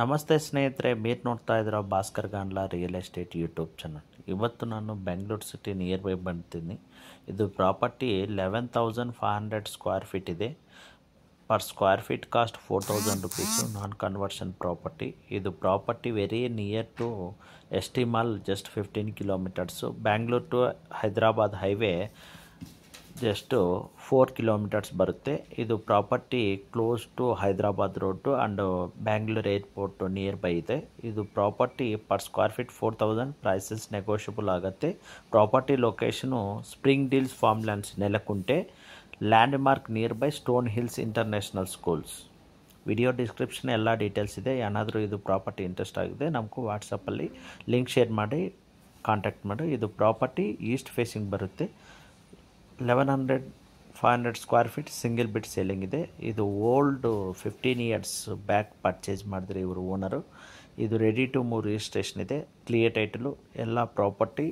ನಮಸ್ತೆ ಸ್ನೇಹಿತರೆ, మీరు ನೋಡ್ತಾ ಇದ್ದೀರಾ Bhaskar Gandla real estate YouTube channel. ಇವತ್ತು ನಾನು ಬೆಂಗಳೂರು ಸಿಟಿ ನಿಯರ್ ಬೈ ಬಂದಿದ್ದೀನಿ. ಇದು ಪ್ರಾಪರ್ಟಿ 11,500 ಸ್ಕ್ವೇರ್ ಫೀಟ್ ಇದೆ. Per square feet cost 4,000 rupees. Non conversion property. ಇದು property very near to S T mall, just 15 kilometres. Bangalore to Hyderabad highway just 4 kilometres ಬರುತ್ತೆ. ಇದು property close to Hyderabad road and Bangalore airport nearby ಇದೆ. ಇದು property per square feet 4,000. Prices negotiable ಆಗುತ್ತೆ. Property location spring deals farm lands, Nelakunte. Landmark nearby stone hills international schools. Video description ಎಲ್ಲ details ಇದೆ. ಏನಾದರೂ ಇದು property interest ಆಗಿದೆ ನಮಗೂ ವಾಟ್ಸಪ್ಪಲ್ಲಿ ಲಿಂಕ್ ಶೇರ್ ಮಾಡಿ ಕಾಂಟ್ಯಾಕ್ಟ್ ಮಾಡಿ. ಇದು ಪ್ರಾಪರ್ಟಿ ಈಸ್ಟ್ ಫೇಸಿಂಗ್ ಬರುತ್ತೆ. 11,500 ಸ್ಕ್ವೇರ್ ಫೀಟ್ ಸಿಂಗಲ್ ಬಿಟ್ ಸೇಲಿಂಗ್ ಇದೆ. ಇದು ಓಲ್ಡ್ 15 ಇಯರ್ಸ್ ಬ್ಯಾಕ್ ಪರ್ಚೇಸ್ ಮಾಡಿದ್ರೆ ಇವರು ಓನರು. ಇದು ರೆಡಿ ಟು ಮೂವ್ ರಿಜಿಸ್ಟ್ರೇಷನ್ ಇದೆ. ಕ್ಲಿಯರ್ ಟೈಟಲು ಎಲ್ಲ ಪ್ರಾಪರ್ಟಿ